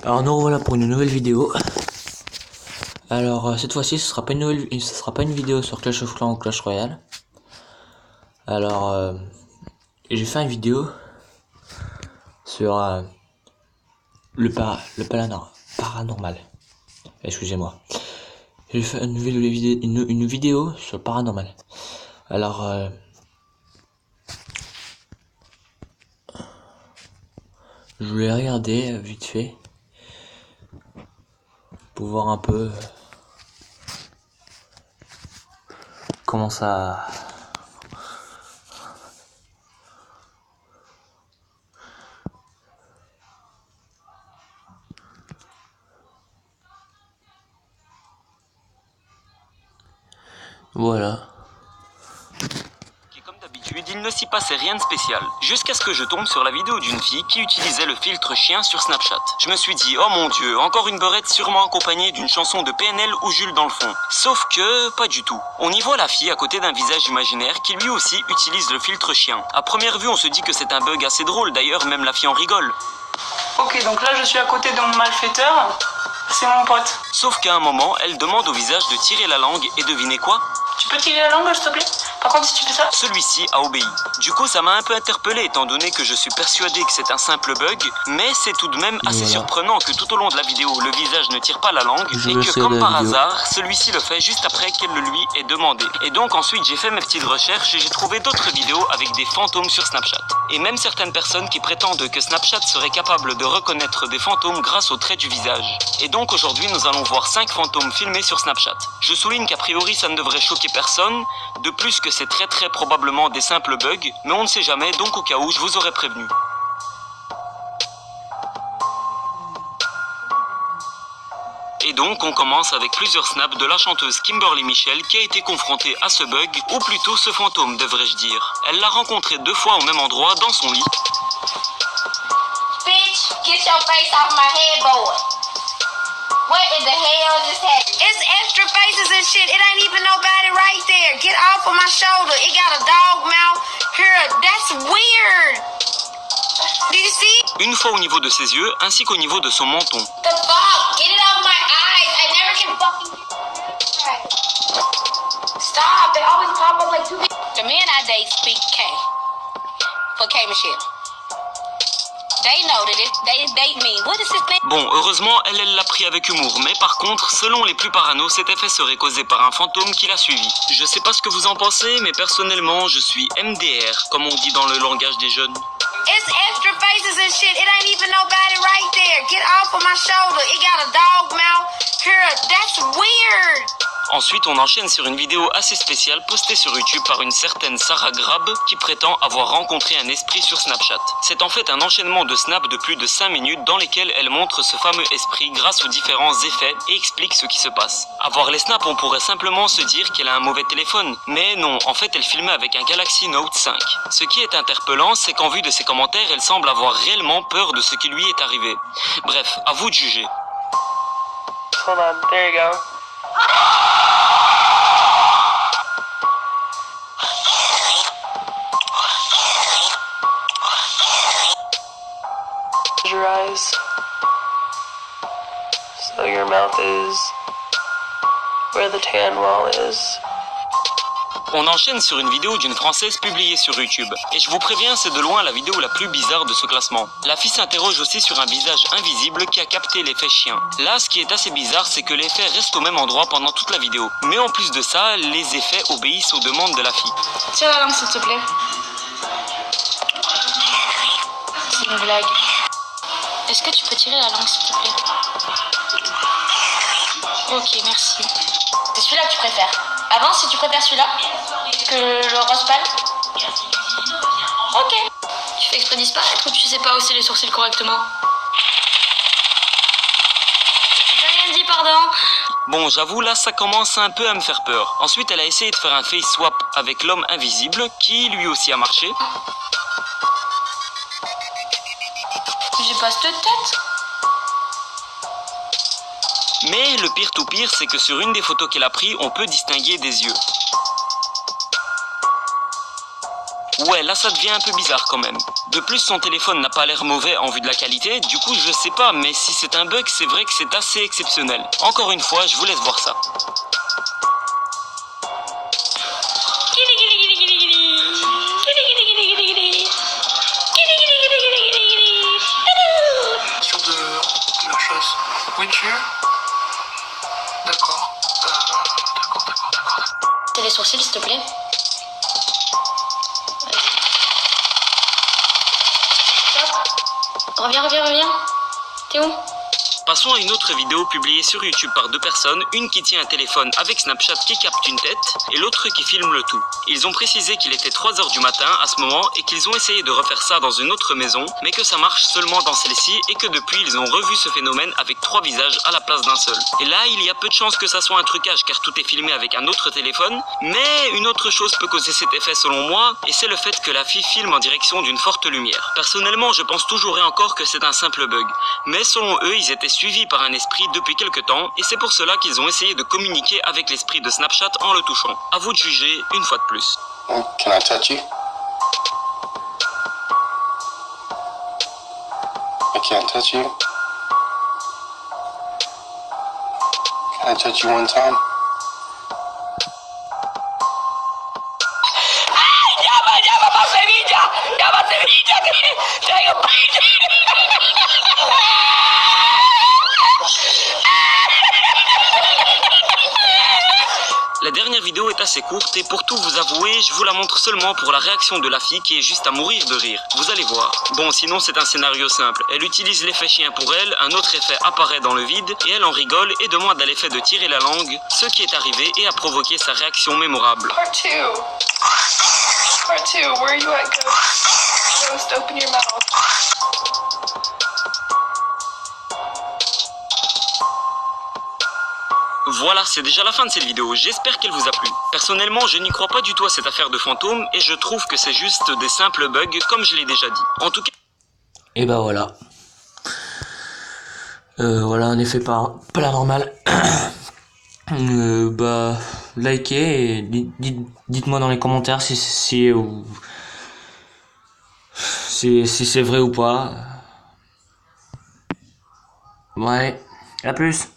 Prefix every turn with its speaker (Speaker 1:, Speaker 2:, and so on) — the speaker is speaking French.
Speaker 1: Alors nous revoilà pour une nouvelle vidéo. Alors cette fois-ci ce sera pas une vidéo sur Clash of Clans ou Clash Royale. Alors j'ai fait une vidéo sur le paranormal. Excusez-moi. J'ai fait une vidéo sur le paranormal. Alors je voulais regarder vite fait pour voir un peu comment ça. Voilà.
Speaker 2: Comme d'habitude, il ne s'y passait rien de spécial, jusqu'à ce que je tombe sur la vidéo d'une fille qui utilisait le filtre chien sur Snapchat. Je me suis dit, oh mon dieu, encore une beurette sûrement accompagnée d'une chanson de PNL ou Jules dans le fond. Sauf que, pas du tout. On y voit la fille à côté d'un visage imaginaire qui lui aussi utilise le filtre chien. À première vue, on se dit que c'est un bug assez drôle, d'ailleurs même la fille en rigole.
Speaker 3: Ok, donc là je suis à côté de mon malfaiteur, c'est mon pote.
Speaker 2: Sauf qu'à un moment, elle demande au visage de tirer la langue et devinez quoi ?
Speaker 3: Tu peux tirer la langue s'il te plaît? Par contre si tu fais ça...
Speaker 2: Celui-ci a obéi. Du coup ça m'a un peu interpellé étant donné que je suis persuadé que c'est un simple bug, mais c'est tout de même assez surprenant que tout au long de la vidéo le visage ne tire pas la langue et que comme par hasard, celui-ci le fait juste après qu'elle le lui ait demandé. Et donc ensuite j'ai fait mes petites recherches et j'ai trouvé d'autres vidéos avec des fantômes sur Snapchat. Et même certaines personnes qui prétendent que Snapchat serait capable de reconnaître des fantômes grâce au trait du visage. Et donc aujourd'hui nous allons voir 5 fantômes filmés sur Snapchat. Je souligne qu'a priori ça ne devrait choquer personne, de plus que c'est très probablement des simples bugs, mais on ne sait jamais, donc au cas où je vous aurais prévenu. Et donc on commence avec plusieurs snaps de la chanteuse Kimberly Michel qui a été confrontée à ce bug, ou plutôt ce fantôme devrais-je dire. Elle l'a rencontré 2 fois au même endroit dans son lit.
Speaker 4: Bitch, get your face off my headboard. What in the hell just happened? It's extra faces and shit. It ain't even nobody right there. Get off of my shoulder. It got a dog mouth. Here, that's weird. Do you see?
Speaker 2: Une fois au niveau de ses yeux, ainsi qu'au niveau de son menton.
Speaker 4: The fuck? Get it off my eyes. I never can fucking... Stop. They always pop up like 2 people. The men I date speak K. For K Michelle. They know that they date me. What is this thing?
Speaker 2: Bon, heureusement, elle l'a pris avec humour, mais par contre, selon les plus parano, cet effet serait causé par un fantôme qui l'a suivi. Je sais pas ce que vous en pensez, mais personnellement, je suis MDR, comme on dit dans le langage des jeunes.
Speaker 4: It's extra faces and shit. It ain't even nobody right there. Get off of my shoulder. It got a dog mouth. Here, that's weird.
Speaker 2: Ensuite, on enchaîne sur une vidéo assez spéciale postée sur YouTube par une certaine Sarah Grab qui prétend avoir rencontré un esprit sur Snapchat. C'est en fait un enchaînement de snaps de plus de 5 minutes dans lesquels elle montre ce fameux esprit grâce aux différents effets et explique ce qui se passe. À voir les snaps, on pourrait simplement se dire qu'elle a un mauvais téléphone. Mais non, en fait, elle filmait avec un Galaxy Note 5. Ce qui est interpellant, c'est qu'en vue de ses commentaires, elle semble avoir réellement peur de ce qui lui est arrivé. Bref, à vous de juger.
Speaker 3: Hold on, there you go. Your eyes, so your mouth is where the tan wall is.
Speaker 2: On enchaîne sur une vidéo d'une Française publiée sur YouTube. Et je vous préviens, c'est de loin la vidéo la plus bizarre de ce classement. La fille s'interroge aussi sur un visage invisible qui a capté l'effet chien. Là, ce qui est assez bizarre, c'est que l'effet reste au même endroit pendant toute la vidéo. Mais en plus de ça, les effets obéissent aux demandes de la fille.
Speaker 4: Tire la langue s'il te plaît. C'est une blague. Est-ce que tu peux tirer la langue s'il te plaît? Ok, merci. C'est celui-là que tu préfères. Avance si tu préfères celui-là que le rose pâle. Ok. Tu fais exprès de disparaître ou tu sais pas hausser les sourcils correctement? J'ai rien dit, pardon.
Speaker 2: Bon, j'avoue, là, ça commence un peu à me faire peur. Ensuite, elle a essayé de faire un face swap avec l'homme invisible, qui lui aussi a marché.
Speaker 4: J'ai pas cette tête.
Speaker 2: Mais le pire tout pire, c'est que sur une des photos qu'elle a prises, on peut distinguer des yeux. Ouais, là ça devient un peu bizarre quand même. De plus, son téléphone n'a pas l'air mauvais en vue de la qualité, du coup je sais pas, mais si c'est un bug, c'est vrai que c'est assez exceptionnel. Encore une fois, je vous laisse voir ça.
Speaker 5: Sur de la chasse. Où es-tu? D'accord. D'accord.
Speaker 6: T'as les sourcils, s'il te plaît? Vas-y. Stop. Reviens. T'es où?
Speaker 2: Passons à une autre vidéo publiée sur YouTube par deux personnes, une qui tient un téléphone avec Snapchat qui capte une tête et l'autre qui filme le tout. Ils ont précisé qu'il était 3 h du matin à ce moment et qu'ils ont essayé de refaire ça dans une autre maison, mais que ça marche seulement dans celle-ci et que depuis ils ont revu ce phénomène avec 3 visages à la place d'un seul. Et là, il y a peu de chances que ça soit un trucage car tout est filmé avec un autre téléphone, mais une autre chose peut causer cet effet selon moi et c'est le fait que la fille filme en direction d'une forte lumière. Personnellement, je pense toujours et encore que c'est un simple bug, mais selon eux, ils étaient suivis par un esprit depuis quelque temps et c'est pour cela qu'ils ont essayé de communiquer avec l'esprit de Snapchat en le touchant. À vous de juger une fois de plus.
Speaker 7: Can I touch you? I can't touch you. Can I touch you one time?
Speaker 2: La dernière vidéo est assez courte et pour tout vous avouer, je vous la montre seulement pour la réaction de la fille qui est juste à mourir de rire. Vous allez voir. Bon, sinon c'est un scénario simple. Elle utilise l'effet chien pour elle, un autre effet apparaît dans le vide et elle en rigole et demande à l'effet de tirer la langue, ce qui est arrivé et a provoqué sa réaction mémorable.
Speaker 3: Part two, where are you at, Ghost? Ghost, open your mouth.
Speaker 2: Voilà, c'est déjà la fin de cette vidéo, j'espère qu'elle vous a plu. Personnellement, je n'y crois pas du tout à cette affaire de fantômes et je trouve que c'est juste des simples bugs comme je l'ai déjà dit. En tout cas...
Speaker 1: Et bah voilà. Voilà un effet paranormal. Bah, likez et dites-moi dans les commentaires si c'est vrai ou pas. Ouais, à plus.